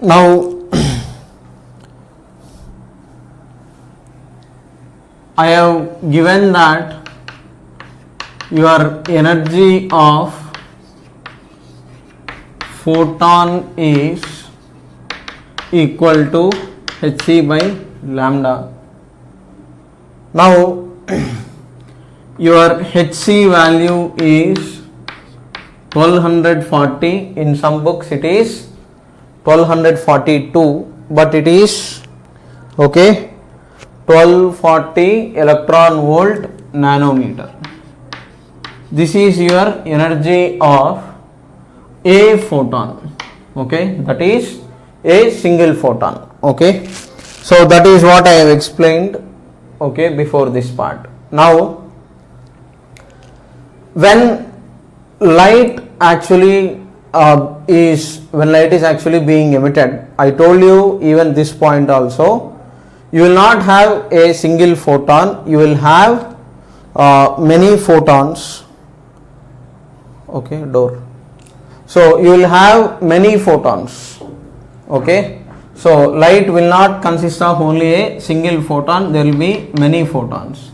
Now I have given that your energy of photon is equal to hc by lambda. Now your hc value is 1240. In some books it is 1242, but it is okay 1240 electron volt nanometer. This is your energy of a photon, okay, that is a single photon, okay. So that is what I have explained, okay, before this part. Now when light actually when light is actually being emitted, I told you even this point also, you will not have a single photon, you will have many photons, okay, door. So you will have many photons, okay. So light will not consist of only a single photon, there will be many photons.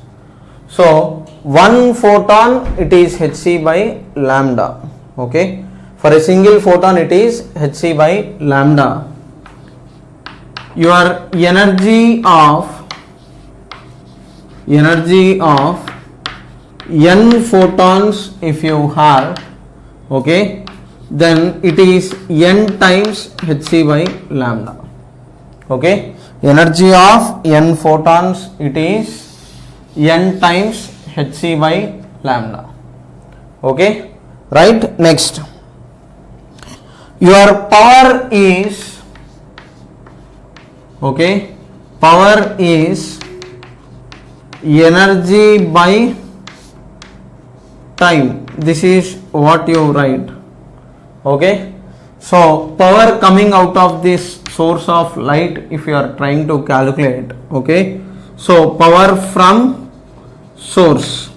So one photon it is hc by lambda, okay. For a single photon it is hc by lambda. Your energy of n photons if you have, okay, then it is n times hc by lambda, okay. Energy of n photons it is n times hc by lambda, okay, right. Next, your power is, okay, power is energy by time. This is what you write, okay. So power coming out of this source of light if you are trying to calculate, okay. So power from source,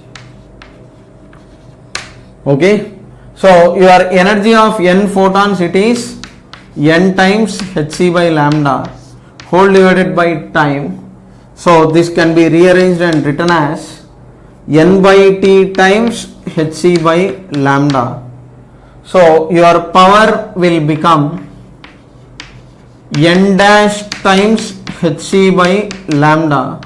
okay. So your energy of n photons it is n times hc by lambda whole divided by time. So this can be rearranged and written as n by t times hc by lambda. So your power will become n dash times hc by lambda.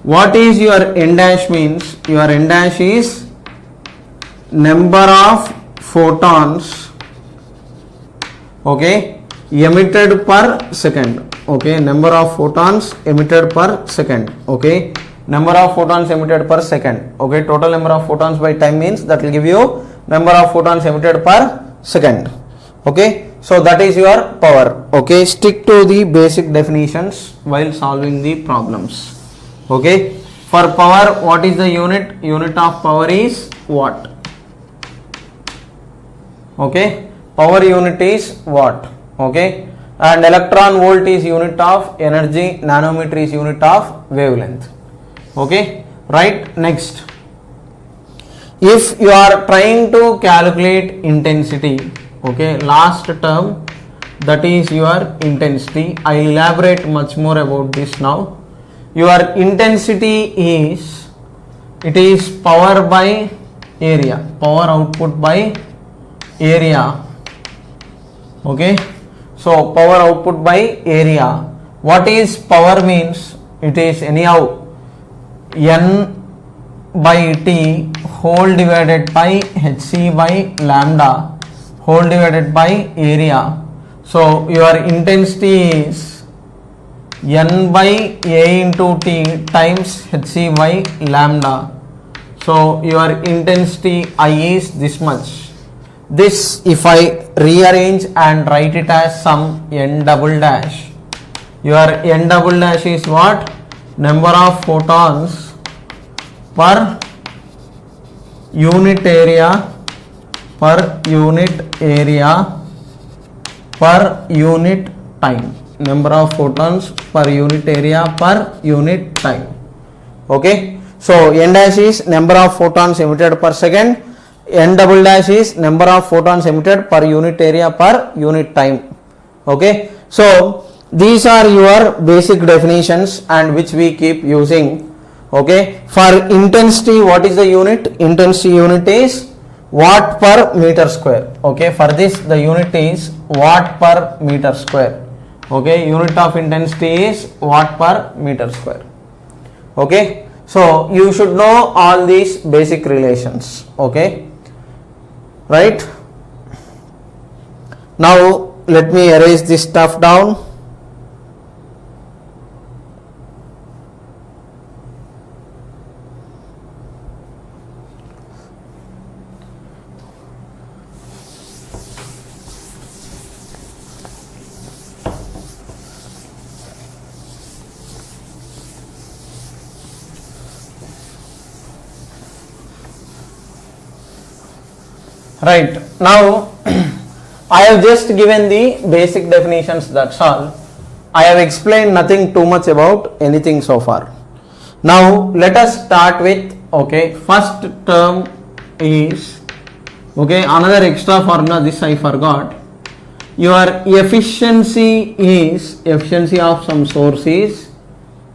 What is your n dash means? Your n dash is number of photons, okay, emitted per second, okay, number of photons emitted per second, okay, number of photons emitted per second, okay, total number of photons by time means that will give you number of photons emitted per second, okay. So that is your power, okay. Stick to the basic definitions while solving the problems, okay. For power, what is the unit? Unit of power is watt, okay. Power unit is watt, okay. And electron volt is unit of energy, nanometer is unit of wavelength, okay, right. Next, if you are trying to calculate intensity, okay, last term, that is your intensity. I elaborate much more about this now. Your intensity is, it is power by area, power output by area, okay. So power output by area. What is power means? It is anyhow n by t whole divided by hc by lambda whole divided by area. So your intensity is N by A into T times hc by lambda. So your intensity I is this much. This, if I rearrange and write it as some N double dash, your N double dash is what? Number of photons per unit area per unit time. Number of photons per unit area per unit time. Okay. So N dash is number of photons emitted per second. N double dash is number of photons emitted per unit area per unit time. Okay. So these are your basic definitions and which we keep using. Okay. For intensity, what is the unit? Intensity unit is watt per meter square. Okay. For this, the unit is watt per meter square. Okay. Unit of intensity is watt per meter square. Okay. So you should know all these basic relations. Okay. Right. Now let me erase this stuff down. Right, now I have just given the basic definitions, that's all. I have explained nothing too much about anything so far. Now let us start with, okay, first term is, okay, another extra formula, this I forgot. Your efficiency is, efficiency of some source is,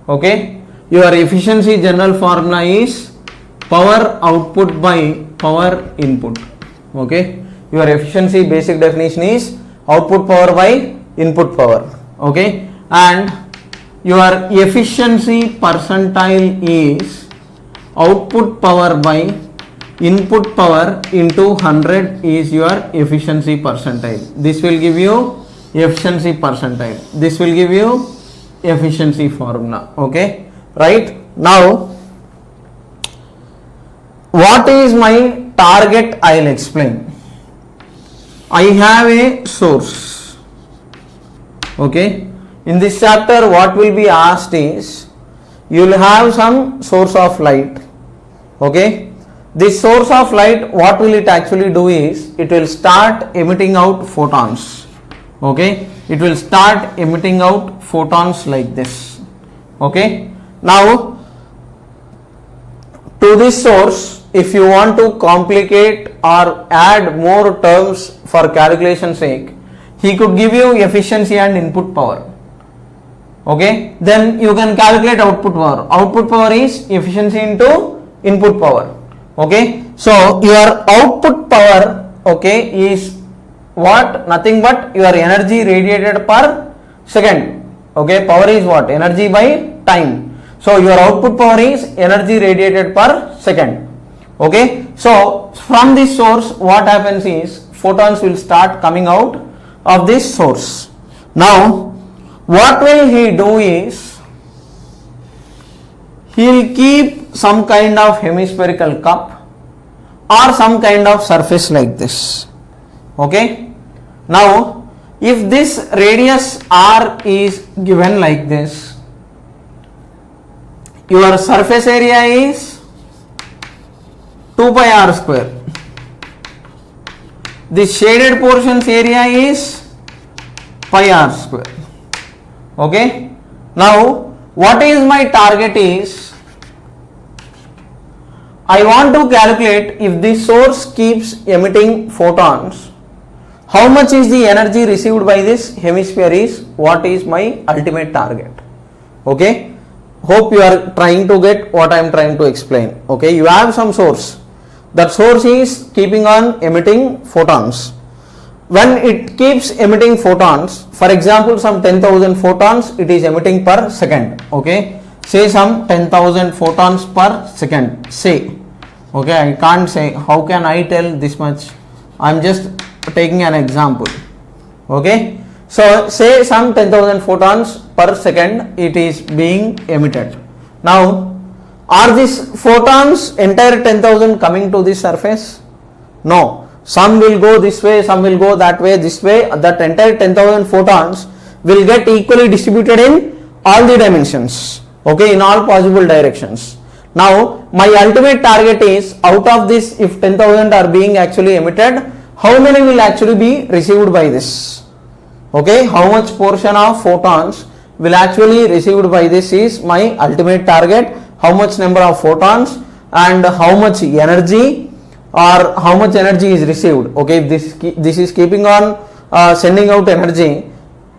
okay, your efficiency general formula is power output by power input. Okay, your efficiency basic definition is output power by input power. Okay, and your efficiency percentile is output power by input power into 100 is your efficiency percentile. This will give you efficiency percentile. This will give you efficiency formula. Okay, right. Now what is my target? I will explain. I have a source. Okay, in this chapter what will be asked is, you will have some source of light. Okay, this source of light, what will it actually do is, it will start emitting out photons. Okay, it will start emitting out photons like this. Okay, now to this source, if you want to complicate or add more terms for calculation sake, he could give you efficiency and input power. Okay, then you can calculate output power. Output power is efficiency into input power. Okay, so your output power, okay, is what? Nothing but your energy radiated per second. Okay, power is what? Energy by time. So your output power is energy radiated per second. Okay, so from this source what happens is, photons will start coming out of this source. Now what will he do is, he will keep some kind of hemispherical cup or some kind of surface like this. Okay, now if this radius r is given like this, your surface area is 2 pi r square. This shaded portions area is pi r square. Okay, now what is my target is, I want to calculate if this source keeps emitting photons, how much is the energy received by this hemisphere is what is my ultimate target. Okay, hope you are trying to get what I am trying to explain. Okay, you have some source. That source is keeping on emitting photons. When it keeps emitting photons, for example some 10,000 photons it is emitting per second. Okay, say some 10,000 photons per second, say. Okay, I can't say, how can I tell this much? I'm just taking an example. Okay, so say some 10,000 photons per second it is being emitted. Now, are these photons entire 10,000 coming to this surface? No, some will go this way, some will go that way, this way. That entire 10,000 photons will get equally distributed in all the dimensions, okay, in all possible directions. Now, my ultimate target is, out of this, if 10,000 are being actually emitted, how many will actually be received by this? Okay, how much portion of photons will actually received by this is my ultimate target. How much number of photons and how much energy, or how much energy is received. Okay, this is keeping on sending out energy.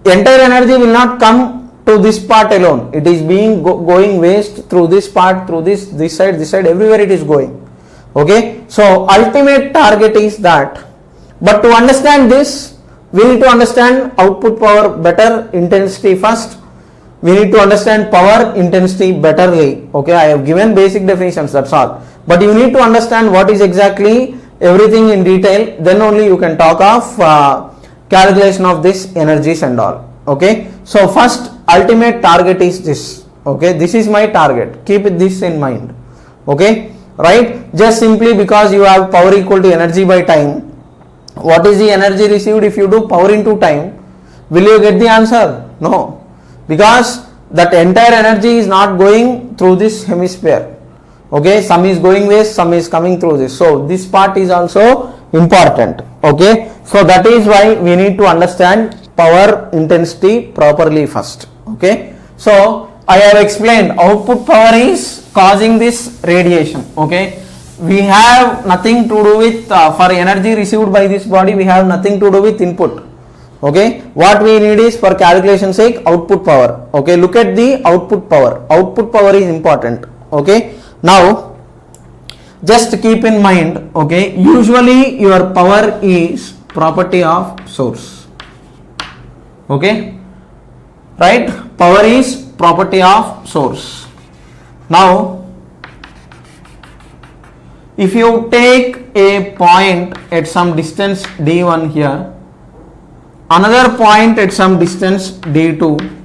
Entire energy will not come to this part alone. It is being going waste through this part, through this side, everywhere it is going. Okay, so ultimate target is that. But to understand this, we need to understand output power better, intensity first. We need to understand power intensity betterly. Okay, I have given basic definitions, that's all. But you need to understand what is exactly everything in detail, then only you can talk of calculation of this energies and all. Okay, so first ultimate target is this. Okay, this is my target, keep this in mind. Okay, right, just simply because you have power equal to energy by time, what is the energy received if you do power into time? Will you get the answer? No, because that entire energy is not going through this hemisphere. Okay, some is going waste, some is coming through this. So this part is also important. Okay, so that is why we need to understand power intensity properly first. Okay, so I have explained output power is causing this radiation. Okay, we have nothing to do with for energy received by this body, we have nothing to do with input. Okay, what we need is, for calculation sake, output power. Okay, look at the output power. Output power is important. Okay, now just keep in mind, okay, usually your power is property of source. Okay, right, power is property of source. Now, if you take a point at some distance d1 here, another point at some distance d2,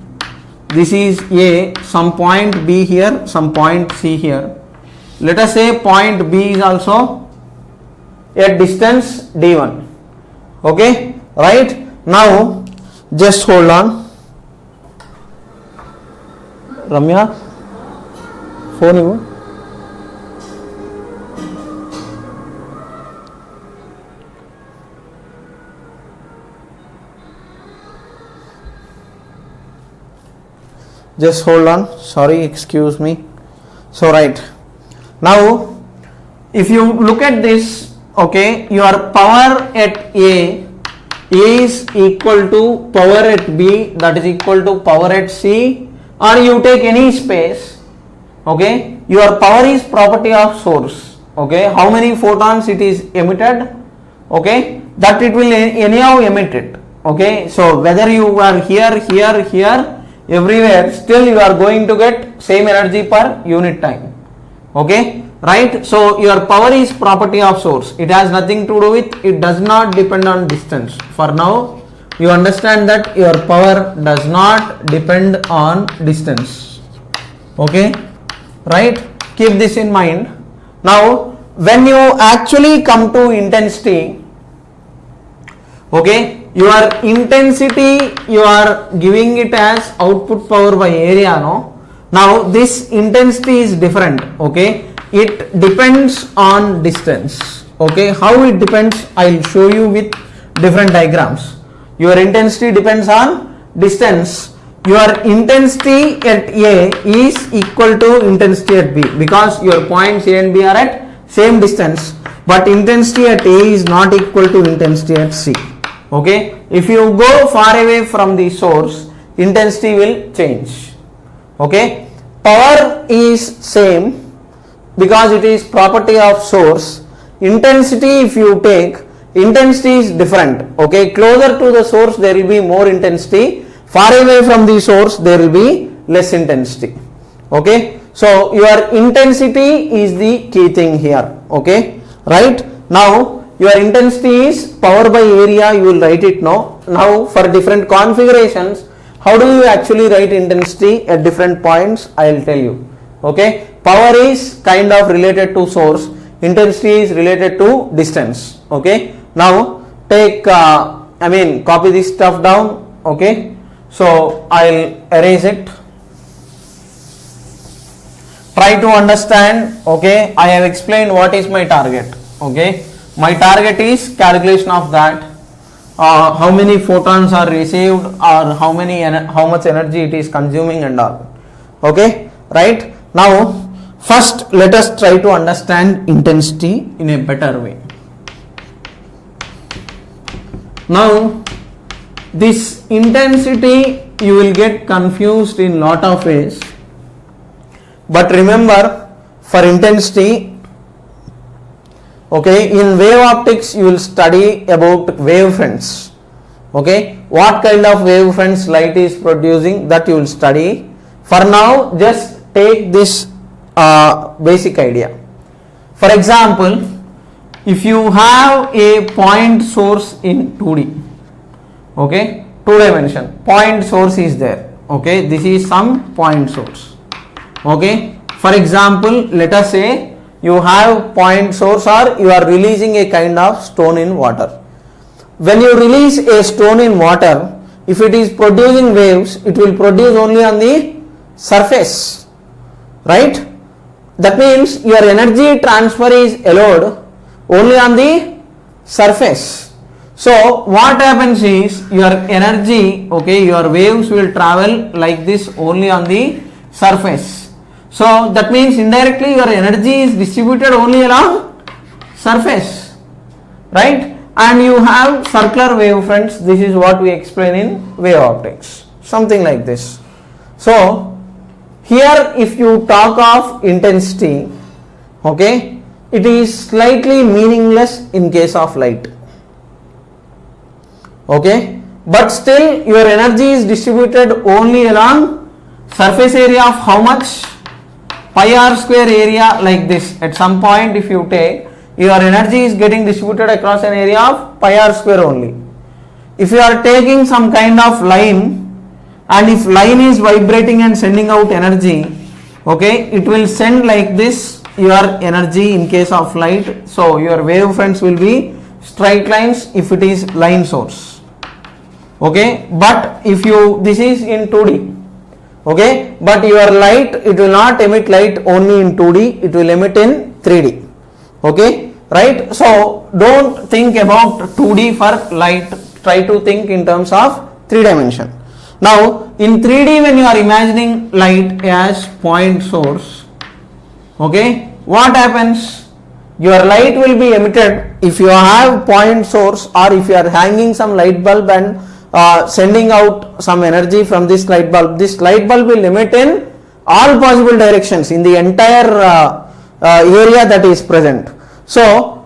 this is A, some point B here, some point C here. Let us say point B is also at distance d1. Okay, right, now just hold on. Ramya, phone you. Just hold on, sorry, excuse me. So right, now if you look at this, okay, your power at A is equal to power at B, that is equal to power at C, or you take any space. Okay, your power is property of source. Okay, how many photons it is emitted, okay, that it will anyhow emit it. Okay, so whether you are here, everywhere, still you are going to get same energy per unit time. Okay, right, so your power is property of source. It has nothing to do with, it does not depend on distance. For now you understand that your power does not depend on distance. Okay, right, keep this in mind. Now when you actually come to intensity, okay, your intensity you are giving it as output power by area, no? Now this intensity is different. Okay, it depends on distance. Okay, how it depends, I'll show you with different diagrams. Your intensity depends on distance. Your intensity at A is equal to intensity at B, because your points A and B are at same distance, but intensity at A is not equal to intensity at C. Okay, if you go far away from the source, intensity will change. Okay, power is same because it is property of source. Intensity, if you take, intensity is different. Okay, closer to the source there will be more intensity, far away from the source there will be less intensity. Okay, so your intensity is the key thing here. Okay, right? Now your intensity is power by area, you will write it now. Now for different configurations, how do you actually write intensity at different points? I will tell you. Okay, power is kind of related to source, intensity is related to distance. Okay, now take copy this stuff down. Okay, so I'll erase it. Try to understand. Okay, I have explained what is my target. Okay, my target is calculation of that, how many photons are received or how much energy it is consuming and all. Okay, right? Now first let us try to understand intensity in a better way. Now this intensity you will get confused in lot of ways, but remember, for intensity, okay, in wave optics you will study about wavefronts. Okay, what kind of wavefronts light is producing, that you will study. For now just take this basic idea. For example, if you have a point source in 2D, okay, 2 dimension, point source is there. Okay, this is some point source. Okay, for example, let us say you have point source or you are releasing a kind of stone in water. When you release a stone in water, if it is producing waves, it will produce only on the surface, right? That means your energy transfer is allowed only on the surface. So what happens is your energy, okay, your waves will travel like this only on the surface. So that means indirectly your energy is distributed only along surface, right? And you have circular wavefronts. This is what we explain in wave optics, something like this. So here if you talk of intensity, okay, it is slightly meaningless in case of light. Okay, but still your energy is distributed only along surface area of how much? Pi r square area, like this. At some point if you take, your energy is getting distributed across an area of pi r square only. If you are taking some kind of line, and if line is vibrating and sending out energy, okay, it will send like this your energy in case of light. So your wavefronts will be straight lines if it is line source. Okay, but if you, this is in 2D. Okay, but your light, it will not emit light only in 2D, it will emit in 3D. Okay, right? So don't think about 2D for light, try to think in terms of 3 dimension. Now in 3D, when you are imagining light as point source, okay, what happens? Your light will be emitted if you have point source, or if you are hanging some light bulb and sending out some energy from this light bulb. This light bulb will emit in all possible directions in the entire area that is present. So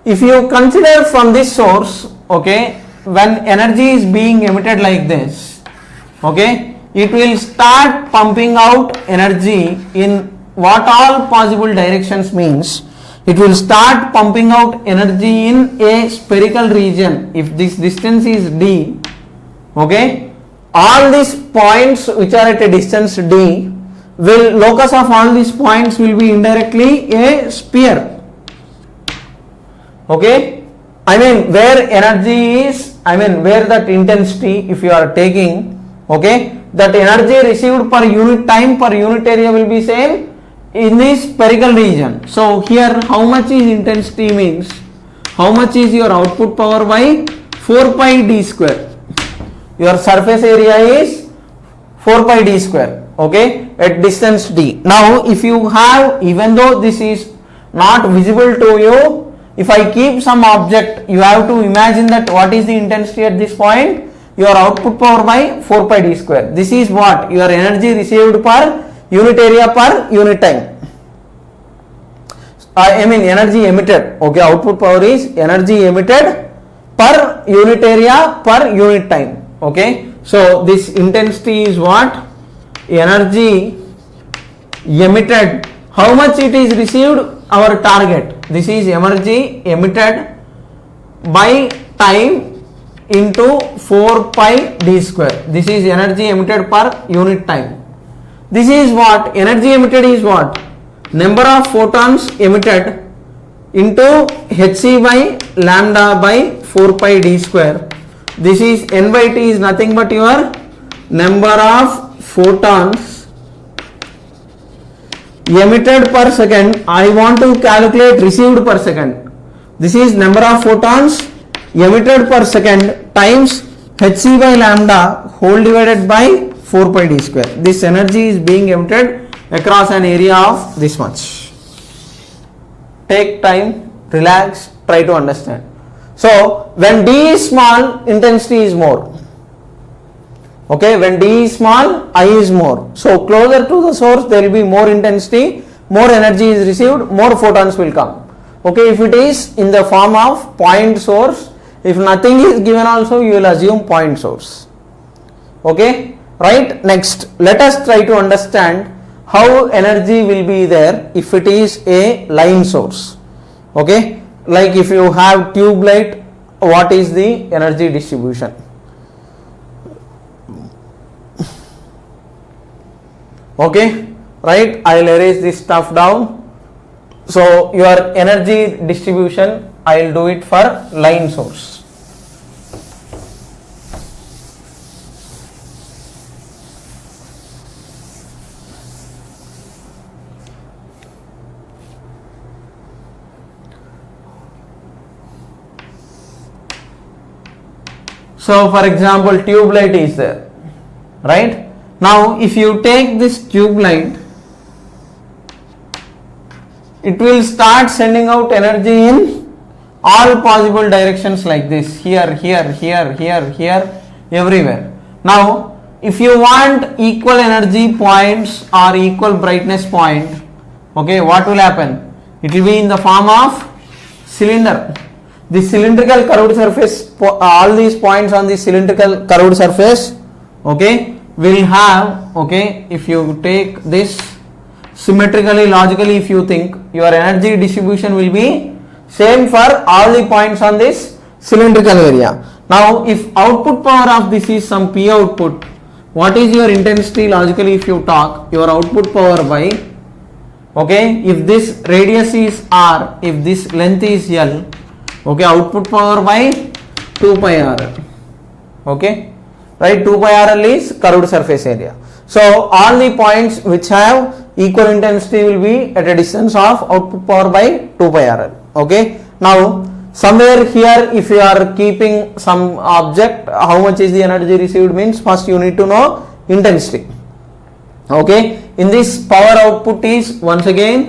if you consider from this source, okay, when energy is being emitted like this, okay, it will start pumping out energy in what all possible directions means. It will start pumping out energy in a spherical region. If this distance is d, okay, all these points which are at a distance d, will locus of all these points will be indirectly a sphere. Okay, I mean where energy is, I mean where that intensity, if you are taking, okay, that energy received per unit time, per unit area will be same in this spherical region. So here how much is intensity means how much is your output power by 4 pi d square. Your surface area is 4 pi d square, okay, at distance d. Now if you have, even though this is not visible to you, if I keep some object, you have to imagine that what is the intensity at this point, your output power by 4 pi d square. This is what your energy received per unit area per unit time. I mean energy emitted, okay, output power is energy emitted per unit area per unit time. Okay, so this intensity is what? Energy emitted. How much it is received? our target. This is energy emitted by time into 4 pi d square. This is energy emitted per unit time. This is what? Energy emitted is what? Number of photons emitted into hc by lambda by 4 pi d square. This is n by t is nothing but your number of photons emitted per second. I want to calculate received per second. This is number of photons emitted per second times hc by lambda whole divided by 4 pi d square. This energy is being emitted across an area of this much. Take time, relax, try to understand. So when d is small, intensity is more. Okay, when d is small, I is more. So closer to the source, there will be more intensity, more energy is received, more photons will come. Okay, if it is in the form of point source, if nothing is given also, you will assume point source. Okay, right? Next, let us try to understand how energy will be there if it is a line source. Okay, like if you have tube light, what is the energy distribution? Okay, right? I will erase this stuff down. So your energy distribution, I will do it for line source. So for example, tube light is there, right? Now if you take this tube light, it will start sending out energy in all possible directions like this, here, here, here, here, here, everywhere. Now if you want equal energy points or equal brightness point, okay, what will happen? It will be in the form of cylinder. The cylindrical curved surface, all these points on the cylindrical curved surface, okay, will have, okay, if you take this symmetrically, logically, if you think, your energy distribution will be same for all the points on this cylindrical area. Now if output power of this is some P output, what is your intensity logically if you talk? Your output power by, okay, if this radius is R, if this length is L, okay, output power by 2 pi RL, okay, right? 2 pi RL is curved surface area. So all the points which have equal intensity will be at a distance of output power by 2 pi RL, okay. Now somewhere here, if you are keeping some object, how much is the energy received means first you need to know intensity, okay. In this, power output is once again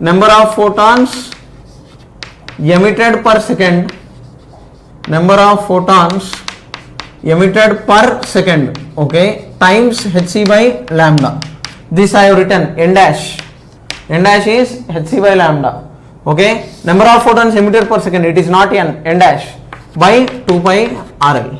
number of photons emitted per second, number of photons emitted per second, okay, times hc by lambda. This I have written n dash. N dash is hc by lambda, okay. Number of photons emitted per second, it is not n dash, by 2 pi RL,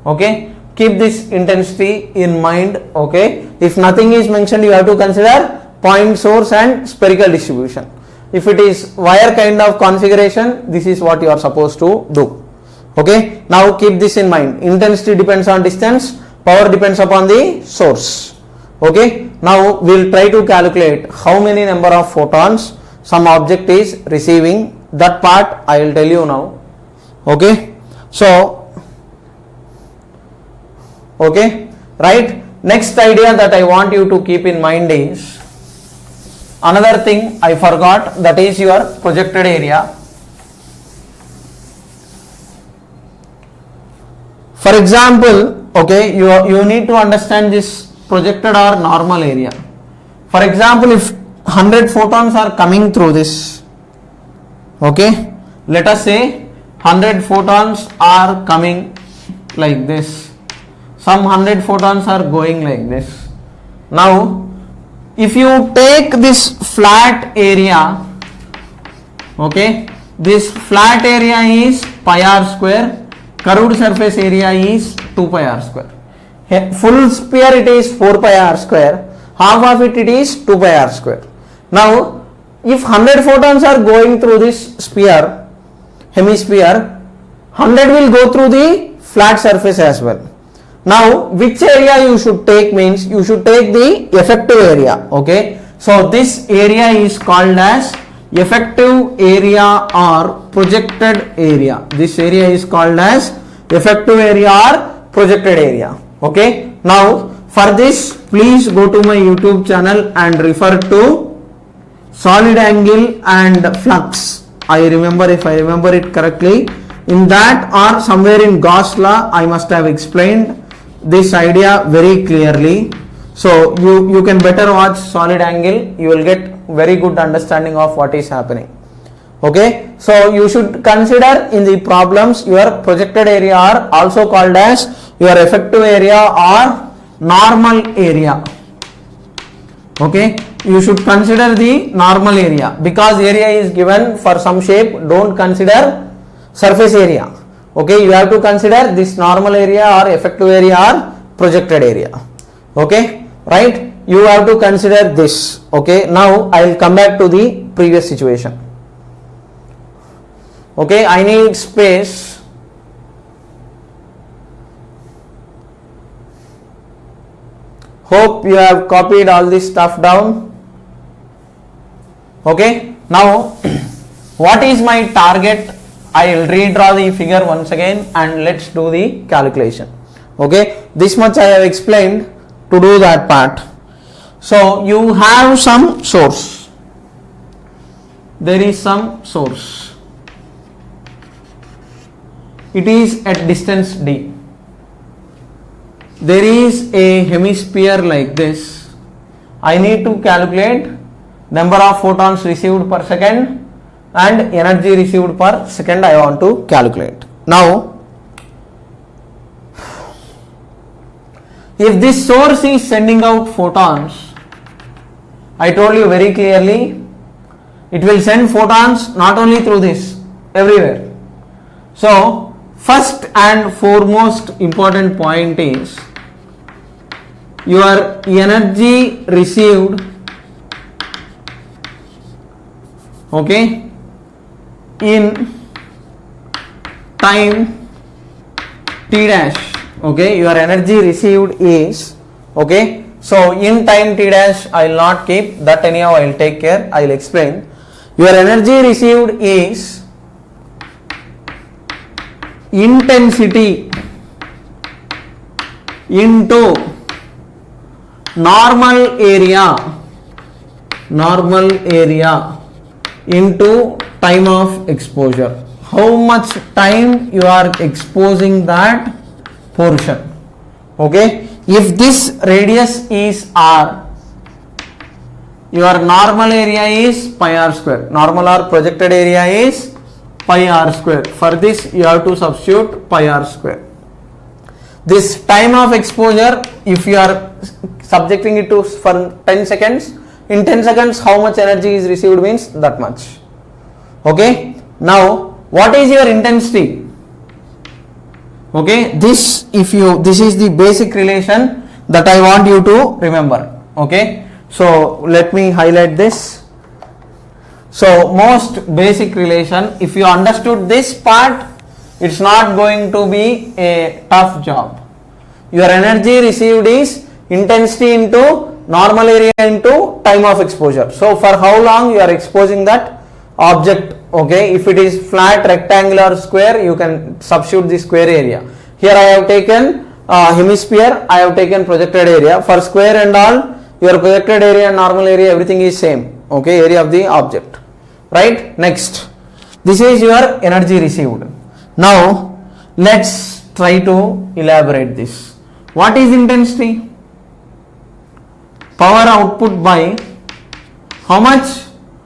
okay. Keep this intensity in mind, okay. If nothing is mentioned, you have to consider point source and spherical distribution. If it is wire kind of configuration, this is what you are supposed to do, okay. Now keep this in mind, intensity depends on distance, power depends upon the source, okay. Now we will try to calculate how many number of photons some object is receiving. That part I will tell you now, okay. So okay, right, next idea that I want you to keep in mind is another thing I forgot, that is your projected area. For example, okay, you need to understand this projected or normal area. For example, if 100 photons are coming through this, okay, let us say 100 photons are coming like this, some 100 photons are going like this. Now if you take this flat area, okay, this flat area is pi r square, curved surface area is 2 pi r square, full sphere it is 4 pi r square, half of it is 2 pi r square. Now if 100 photons are going through this sphere, hemisphere, 100 will go through the flat surface as well. Now, which area you should take means you should take the effective area. Okay. So, this area is called as effective area or projected area. This area is called as effective area or projected area. Okay. Now, for this, please go to my YouTube channel and refer to solid angle and flux. I remember, if I remember it correctly, in that or somewhere in Gauss law, I must have explained this idea very clearly. So you can better watch solid angle, you will get very good understanding of what is happening. Okay, so you should consider in the problems your projected area are also called as your effective area or normal area. Okay, you should consider the normal area, because area is given for some shape, don't consider surface area. Okay, you have to consider this normal area or effective area or projected area. Okay, right, you have to consider this. Okay, now I will come back to the previous situation. Okay, I need space. Hope you have copied all this stuff down. Okay, now what is my target? I will redraw the figure once again and let's do the calculation. Okay, this much I have explained to do that part. So you have some source. There is some source. It is at distance d. There is a hemisphere like this. I need to calculate number of photons received per second and energy received per second I want to calculate. Now, if this source is sending out photons, I told you very clearly, it will send photons not only through this, everywhere. So, first and foremost important point is your energy received, okay, in time t dash. Okay, your energy received is, okay, so in time t dash I will not keep that, anyhow I will take care, I will explain. Your energy received is intensity into normal area into time of exposure. How much time you are exposing that portion. Okay, if this radius is r, your normal area is pi r square, normal or projected area is pi r square. For this you have to substitute pi r square. This time of exposure, if you are subjecting it to for 10 seconds, in 10 seconds how much energy is received means that much. Okay, now what is your intensity? Okay, this is the basic relation that I want you to remember. Okay, so let me highlight this. So most basic relation, if you understood this part, it's not going to be a tough job. Your energy received is intensity into normal area into time of exposure. So for how long you are exposing that object. Okay, if it is flat, rectangular, square, you can substitute the square area. Here I have taken hemisphere, I have taken projected area. For square and all, your projected area and normal area, everything is same. Okay, area of the object. Right, next, this is your energy received. Now let's try to elaborate this. What is intensity? Power output by how much?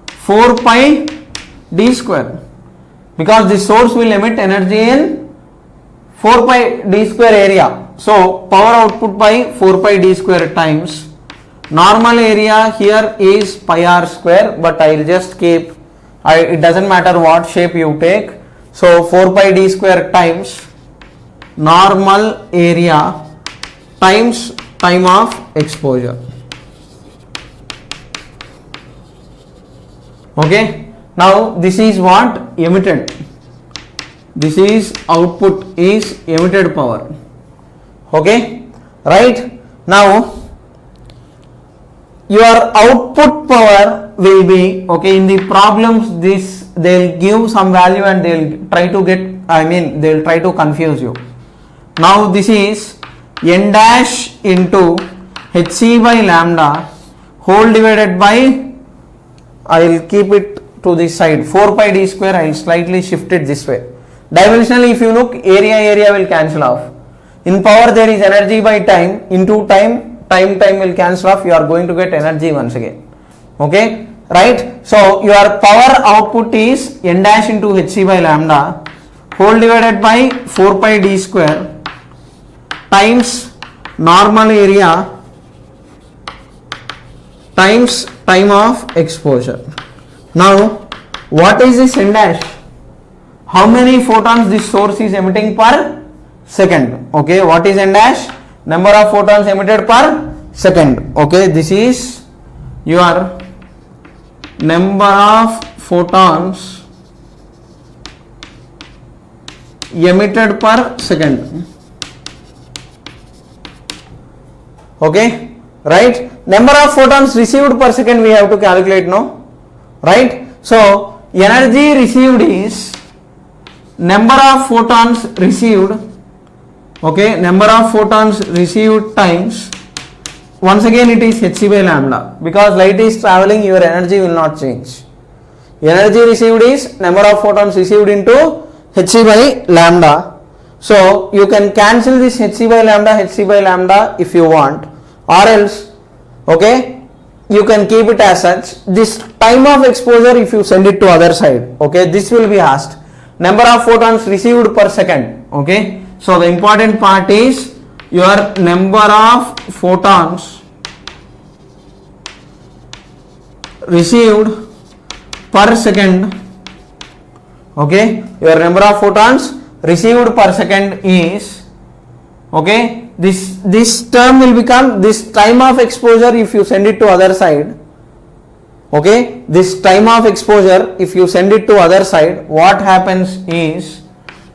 4 pi d square, because the source will emit energy in 4 pi d square area. So power output by 4 pi d square times normal area here is pi r square, but I will just keep, it doesn't matter what shape you take. So 4 pi d square times normal area times time of exposure. Okay, now this is what emitted, this is output is emitted power. Okay, right? Now your output power will be, okay, in the problems this they'll give some value and they'll try to get, they'll try to confuse you. Now this is n dash into hc by lambda whole divided by, I will keep it to this side, 4 pi d square. I will slightly shift it this way. Dimensionally if you look, area will cancel off. In power there is energy by time, into time will cancel off, you are going to get energy once again. Okay, right? So your power output is n dash into hc by lambda whole divided by 4 pi d square times normal area times time of exposure. Now what is this n dash? How many photons this source is emitting per second? Okay, what is n dash? Number of photons emitted per second. Okay, this is your number of photons emitted per second. Okay, right? Number of photons received per second we have to calculate now, right? So energy received is number of photons received, okay, number of photons received times, once again it is hc by lambda, because light is traveling, your energy will not change. Energy received is number of photons received into hc by lambda. So you can cancel this hc by lambda if you want, or else, okay, you can keep it as such. This time of exposure, if you send it to other side, okay, this will be asked number of photons received per second. Okay, so the important part is your number of photons received per second. Okay, your number of photons received per second is, okay, this term will become this time of exposure if you send it to other side. Okay, this time of exposure if you send it to other side, what happens is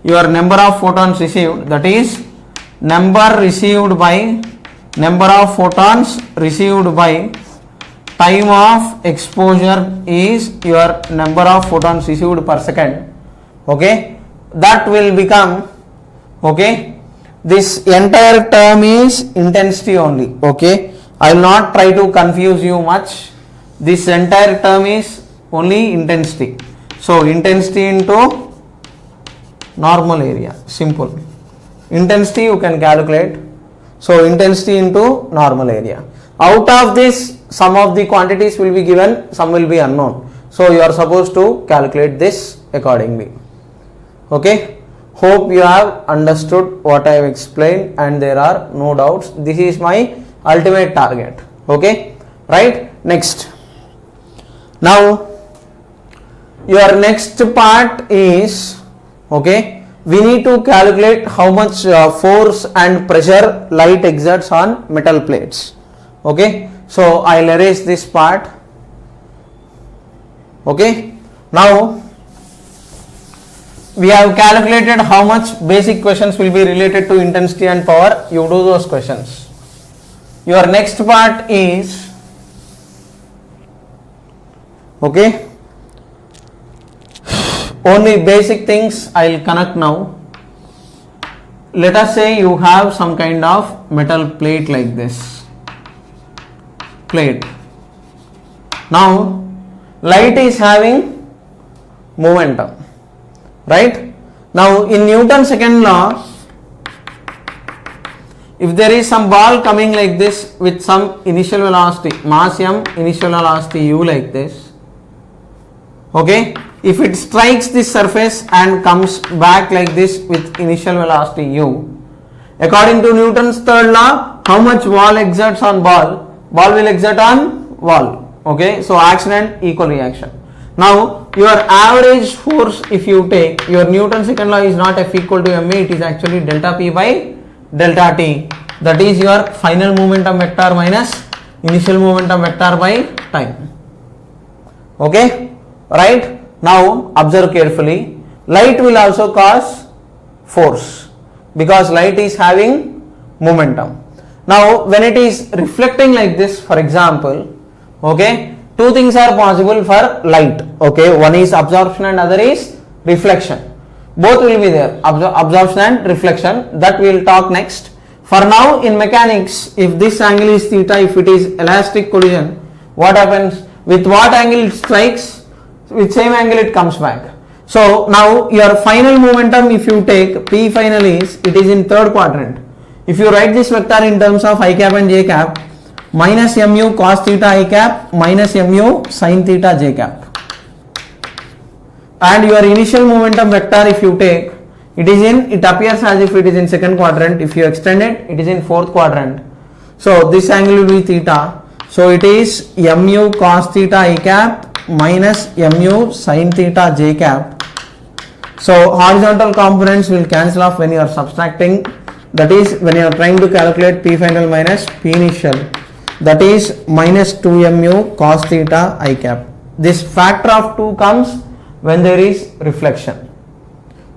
your number of photons received, that is number received by number of photons received by time of exposure is your number of photons received per second. Okay, that will become, okay, this entire term is intensity only. Okay, I will not try to confuse you much. This entire term is only intensity. So intensity into normal area, simple. Intensity you can calculate. So intensity into normal area. Out of this, some of the quantities will be given, some will be unknown. So you are supposed to calculate this accordingly. Okay, hope you have understood what I have explained and there are no doubts. This is my ultimate target. Okay, right? Next, now your next part is, okay, we need to calculate how much force and pressure light exerts on metal plates. Okay, so I'll erase this part. Okay, now we have calculated how much. Basic questions will be related to intensity and power. You do those questions. Your next part is, okay, only basic things I will connect now. Let us say you have some kind of metal plate like this plate. Now light is having momentum, right? Now in Newton's second law, if there is some ball coming like this with some initial velocity, mass m, initial velocity u like this, okay, if it strikes this surface and comes back like this with initial velocity u, according to Newton's third law, how much wall exerts on ball? Ball will exert on wall. Okay, so action and equal reaction. Now your average force, if you take, your Newton's second law is not F equal to ma, it is actually delta p by delta t. That is your final momentum vector minus initial momentum vector by time. Okay, right? Now observe carefully. Light will also cause force because light is having momentum. Now when it is reflecting like this, for example, okay, two things are possible for light, okay, one is absorption and other is reflection. Both will be there, absorption and reflection, that we will talk next. For now in mechanics, if this angle is theta, if it is elastic collision, what happens? With what angle it strikes, with same angle it comes back. So now your final momentum, if you take P final is, it is in third quadrant. If you write this vector in terms of I cap and j cap, minus mu cos theta I cap minus mu sin theta j cap. And your initial momentum vector, if you take, it appears as if it is in second quadrant. If you extend it, it is in fourth quadrant. So this angle will be theta. So it is mu cos theta I cap minus mu sin theta j cap. So horizontal components will cancel off when you are subtracting. That is when you are trying to calculate P final minus P initial. That is minus 2 mu cos theta I cap. This factor of 2 comes when there is reflection.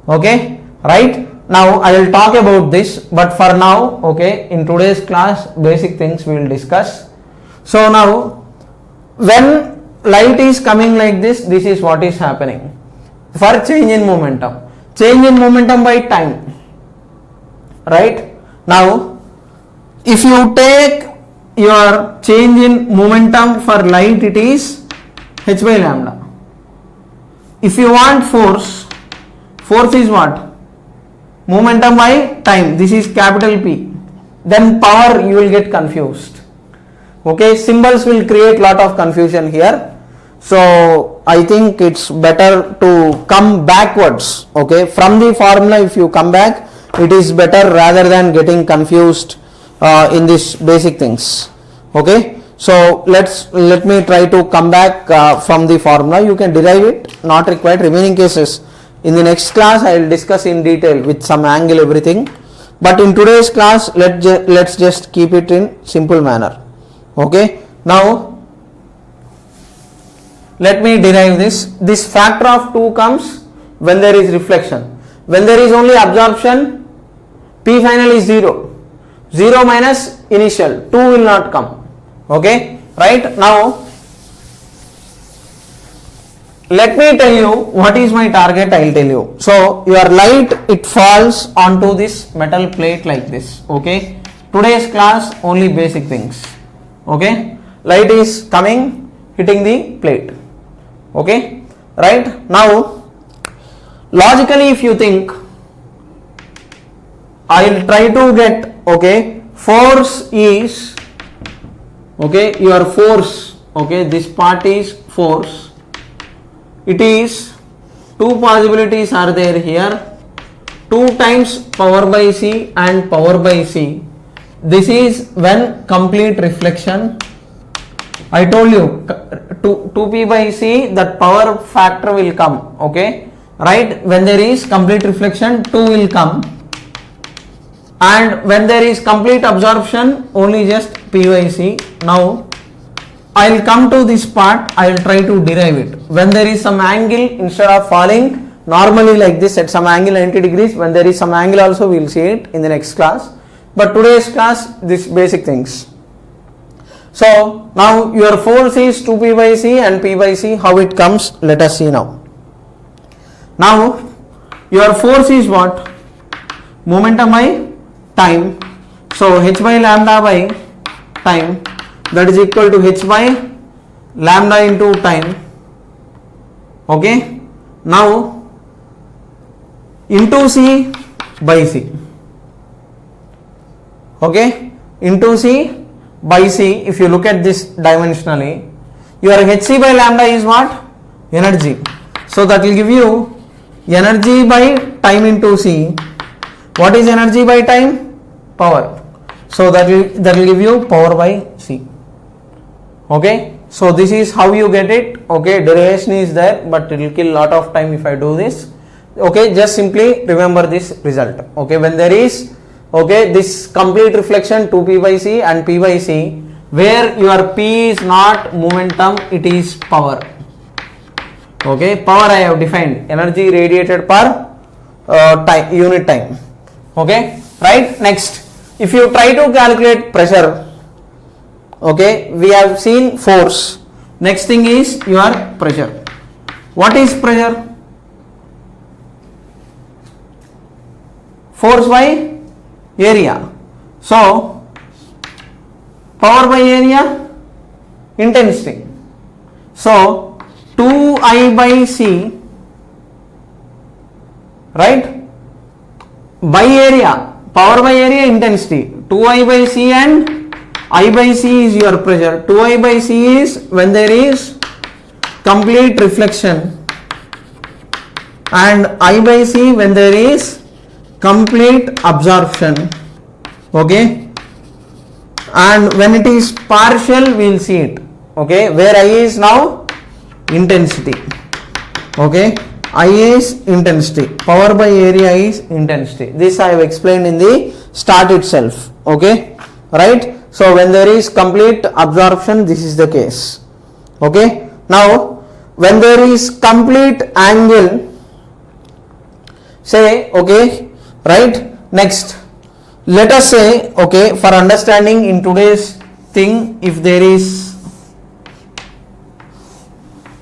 Okay, right? Now I will talk about this, but for now, okay, in today's class, basic things we will discuss. So now, when light is coming like this is what is happening. For change in momentum by time, right? Now, if you take your change in momentum for light, it is h by lambda. If you want force is what? Momentum by time, this is capital P. Then power, you will get confused. Okay, symbols will create lot of confusion here. So I think it's better to come backwards. Okay, from the formula, if you come back, it is better rather than getting confused in these basic things. Okay, so let me try to come back from the formula. You can derive it, not required. Remaining cases in the next class I will discuss in detail with some angle, everything. But in today's class, let's just keep it in simple manner. Okay, now let me derive this factor of 2 comes when there is reflection. When there is only absorption, P final is 0 minus initial, 2 will not come. Okay, right? Now let me tell you what is my target. I will tell you. So your light, it falls onto this metal plate like this. Okay, today's class only basic things. Okay, light is coming, hitting the plate. Okay, right? Now logically, if you think, I will try to get, okay, force is, okay, your force, okay, this part is force. It is, two possibilities are there here, 2 times power by C and power by C. This is when complete reflection. I told you 2p by C, that power factor will come. Okay, right? When there is complete reflection, 2 will come, and when there is complete absorption, only just p by C. Now I will come to this part, I will try to derive it. When there is some angle, instead of falling normally like this at some angle 90 degrees, when there is some angle also, we will see it in the next class. But today's class, this basic things. So now your force is 2p by C and p by C. How it comes? Let us see now. Now your force is what? Momentum by time. So h by lambda by time, that is equal to h by lambda into time. Okay. Now into C by C. Okay, into C by C. If you look at this dimensionally, your hc by lambda is what? Energy. So that will give you energy by time into C. What is energy by time? Power. So that will give you power by C. Okay, so this is how you get it. Okay, derivation is there, but it will kill lot of time if I do this. Okay, just simply remember this result. Okay, when there is, okay, this complete reflection 2p by C and p by C, where your p is not momentum, it is power. Okay, power I have defined, energy radiated per time, unit time. Okay, right. Next, if you try to calculate pressure, okay, we have seen force. Next thing is your pressure. What is pressure? Force by area. So power by area, intensity. So 2I by C, right, by area, power by area, intensity. 2I by C and I by C is your pressure. 2I by C is when there is complete reflection, and I by C when there is complete absorption. Okay, and when it is partial we will see it. Okay, where I is now intensity. Okay, I is intensity, power by area is intensity. This I have explained in the start itself. Okay, right. So when there is complete absorption, this is the case. Okay, now when there is complete angle, say, okay, right. Next, let us say, okay, for understanding in today's thing, if there is,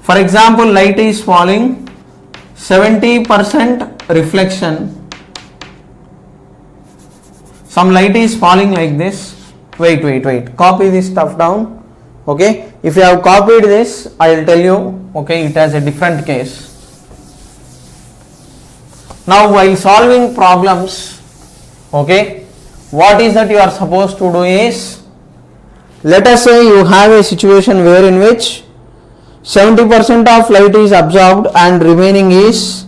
for example, light is falling, 70% reflection, some light is falling like this. Wait, copy this stuff down. Okay, if you have copied this, I will tell you, okay, it has a different case. Now while solving problems, okay, what is that you are supposed to do is, let us say you have a situation where in which 70% of light is absorbed and remaining is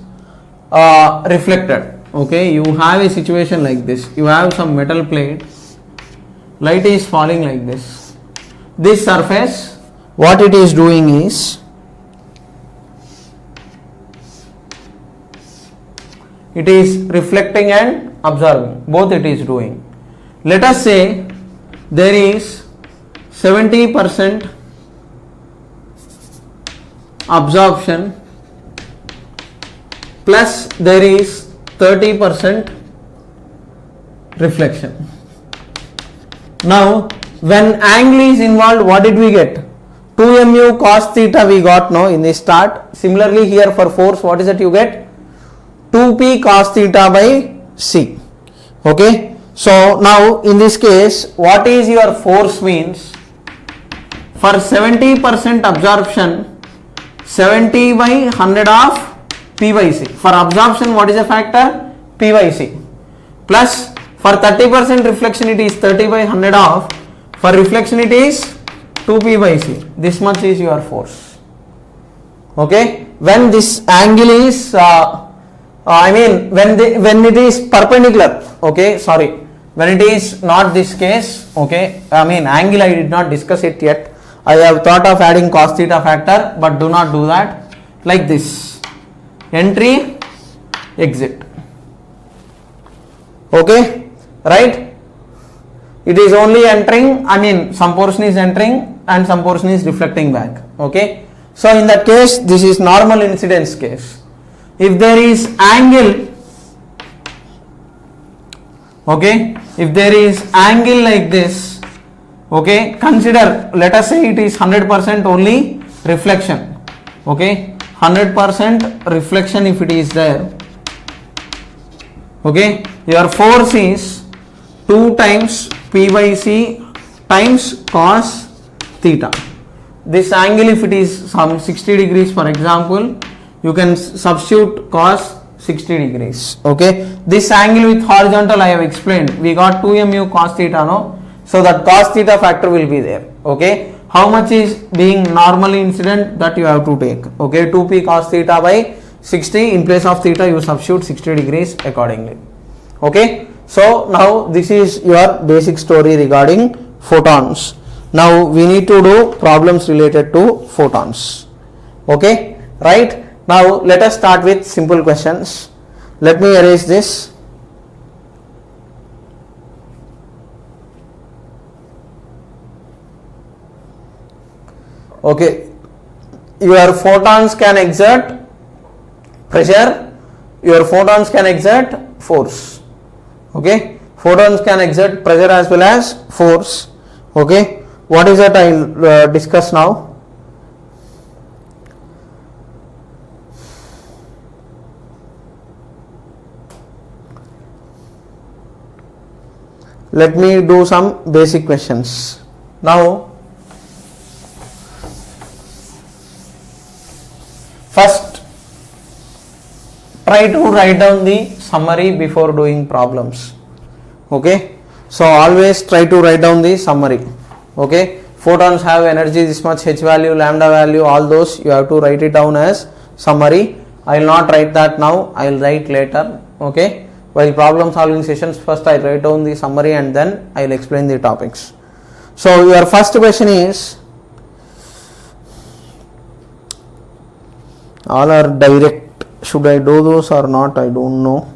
reflected. Okay, you have a situation like this. You have some metal plate, light is falling like this. This surface, what it is doing is, it is reflecting and absorbing, both it is doing. Let us say there is 70% absorption plus there is 30% reflection. Now when angle is involved, what did we get? 2 mu cos theta we got now in this start. Similarly here for force, what is that you get? 2p cos theta by C. Okay, so now in this case, what is your force means? For 70% absorption, 70 by 100 of P by C. For absorption, what is the factor? P by C. Plus for 30% reflection, it is 30 by 100 of, for reflection it is 2P by C. This much is your force. Okay, when this angle is when it is perpendicular, okay, sorry, when it is not this case, okay, angle I did not discuss it yet. I have thought of adding cos theta factor, but do not do that. Like this, entry, exit. Okay, right? It is only entering, some portion is entering and some portion is reflecting back. Okay, so in that case, this is normal incidence case. If there is angle, okay, if there is angle like this, okay, consider, let us say it is 100% only reflection. Okay, 100% reflection if it is there. Okay, your force is 2 times P by C times cos theta. This angle, if it is some 60 degrees for example, you can substitute cos 60 degrees. Okay, this angle with horizontal I have explained, we got 2 mu cos theta, no? So that cos theta factor will be there. Okay, how much is being normally incident, that you have to take. Okay, 2p cos theta by 60, in place of theta you substitute 60 degrees accordingly. Okay, so now this is your basic story regarding photons. Now we need to do problems related to photons. Okay, right? Now let us start with simple questions. Let me erase this. Okay, your photons can exert pressure, your photons can exert force. Okay, photons can exert pressure as well as force. Okay, what is that I will discuss now. Let me do some basic questions. Now, first try to write down the summary before doing problems. Okay, so always try to write down the summary. Okay, photons have energy this much, h value, lambda value, all those you have to write it down as summary. I will not write that now, I will write later. Okay, while problem solving sessions, first I write down the summary and then I will explain the topics. So your first question is, all are direct, should I do those or not, I don't know.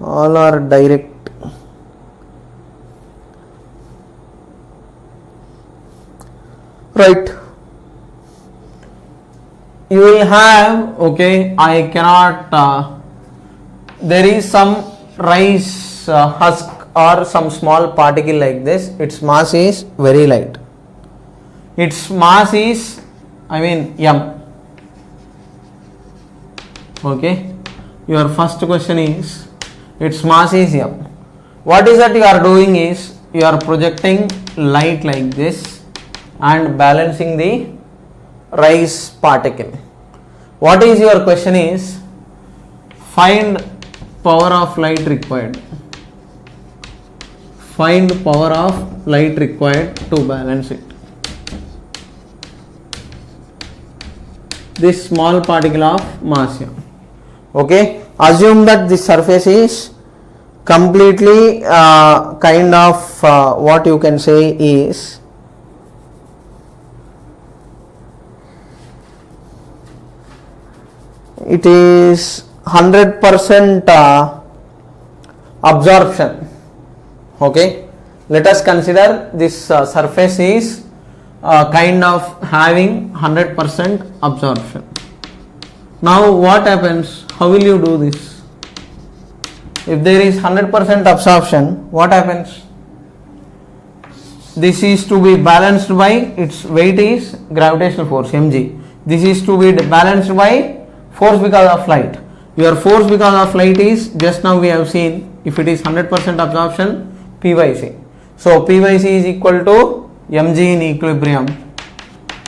All are direct. Right, you will have, okay, I cannot, there is some rice husk or some small particle like this, its mass is very light, its mass is, I mean, m. Okay, your first question is, its mass is m. What is that you are doing is, you are projecting light like this and balancing the rice particle. What is your question is, find power of light required. Find power of light required to balance it. This small particle of mass m. Okay, assume that this surface is completely kind of what you can say is it is 100% absorption. Okay, let us consider this surface is kind of having 100% absorption. Now what happens? How will you do this? If there is 100% absorption, what happens? This is to be balanced by, its weight is gravitational force mg. This is to be balanced by force because of light. Your force because of light is, just now we have seen, if it is 100% absorption, P by C. So P by C is equal to mg in equilibrium.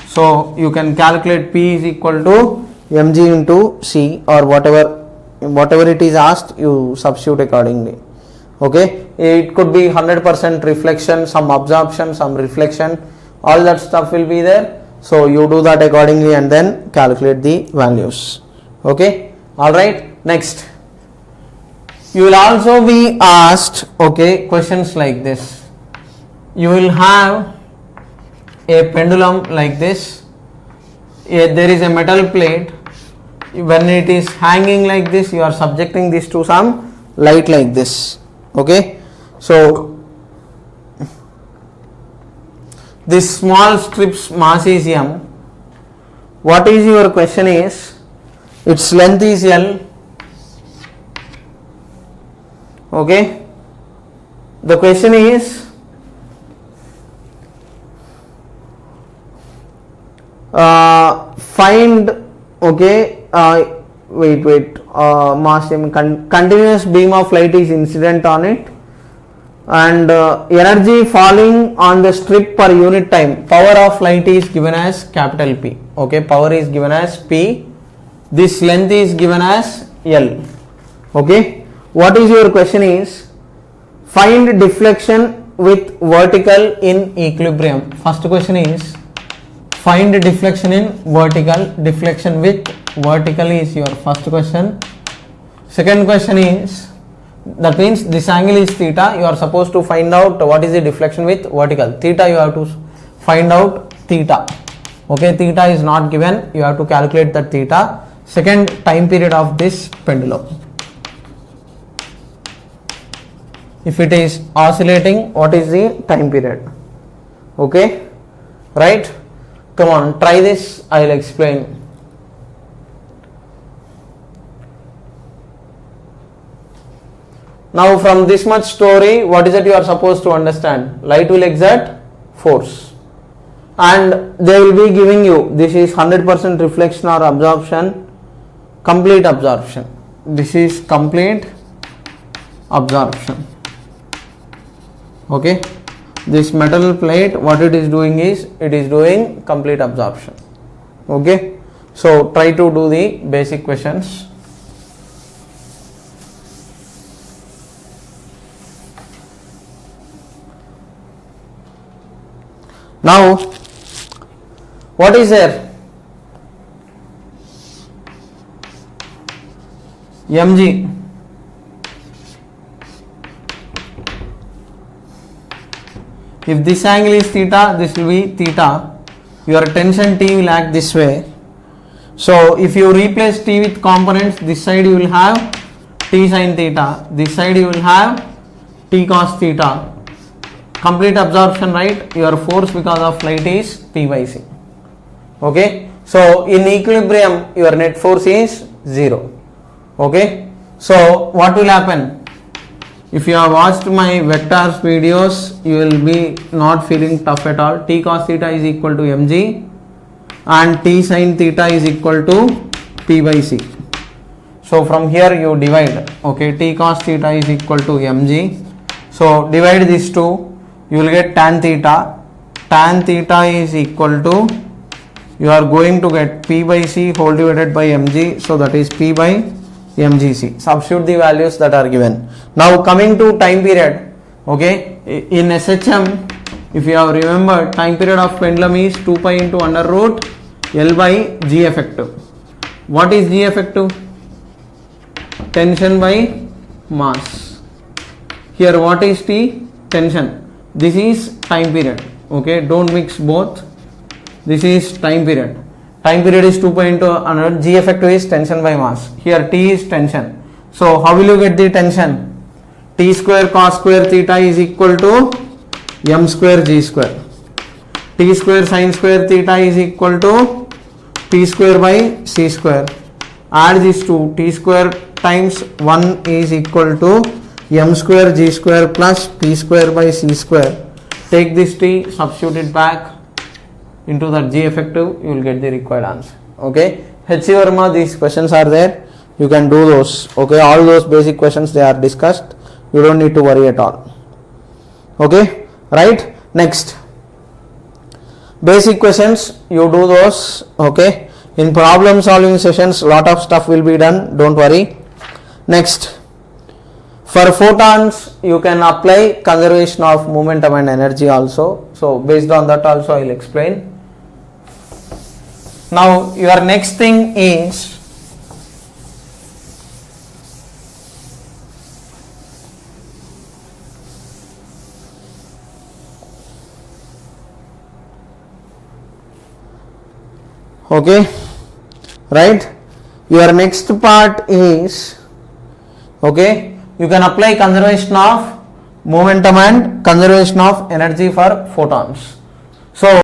So you can calculate P is equal to mg into C, or whatever it is asked, you substitute accordingly. Okay, it could be 100% reflection, some absorption, some reflection, all that stuff will be there. So you do that accordingly and then calculate the values. Okay, all right. Next, you will also be asked, okay, questions like this. You will have a pendulum like this. There is a metal plate. When it is hanging like this, you are subjecting this to some light like this. Okay, so this small strip's mass is m. What is your question is, its length is L. Okay, the question is, find, okay, wait, mass m, continuous beam of light is incident on it, and energy falling on the strip per unit time, power of light is given as capital P. Okay, power is given as P, this length is given as L. Okay, what is your question is, find deflection with vertical in equilibrium. First question is, find deflection in vertical, deflection with vertical is your first question. Second question is, that means this angle is theta, you are supposed to find out what is the deflection with vertical. Theta, you have to find out theta. Okay, theta is not given, you have to calculate that theta. second time period of this pendulum. If it is oscillating, what is the time period? Okay, right? Come on, try this, I will explain. Now from this much story, what is it you are supposed to understand? Light will exert force, and they will be giving you, this is 100% reflection or absorption, complete absorption. This is complete absorption. Okay, this metal plate, what it is doing is, it is doing complete absorption. Okay, so try to do the basic questions. Now, what is there? mg. If this angle is theta, this will be theta. Your tension T will act this way. So, if you replace T with components, this side you will have T sin theta, this side you will have T cos theta. Complete absorption, right? Your force because of light is P by C. Okay, so in equilibrium your net force is 0. Okay, so what will happen? If you have watched my vectors videos, you will be not feeling tough at all. T cos theta is equal to mg and T sin theta is equal to P by C. So from here you divide. Okay, T cos theta is equal to mg. So divide these two. You will get tan theta. Tan theta is equal to, you are going to get P by C whole divided by mg. So that is P by mgc. Substitute the values that are given. Now coming to time period. Okay, in SHM, if you have remembered, time period of pendulum is 2 pi into under root L by G effective. What is G effective? Tension by mass. Here what is T? Tension. This is time period. Okay, don't mix both. This is time period. Time period is 2 pi into under, G effective is tension by mass. Here T is tension. So how will you get the tension? T square cos square theta is equal to m square G square. T square sin square theta is equal to P square by C square. Add these two. T square times 1 is equal to m square G square plus P square by C square. Take this T, substitute it back into the G effective, you will get the required answer. Okay, H.C. Verma, these questions are there, you can do those. Okay, all those basic questions they are discussed, you don't need to worry at all. Okay, right? Next, basic questions, you do those. Okay, in problem solving sessions lot of stuff will be done, don't worry. Next, for photons you can apply conservation of momentum and energy also. So based on that also I will explain. Now your next thing is okay, right? Your next part is, okay, you can apply conservation of momentum and conservation of energy for photons. So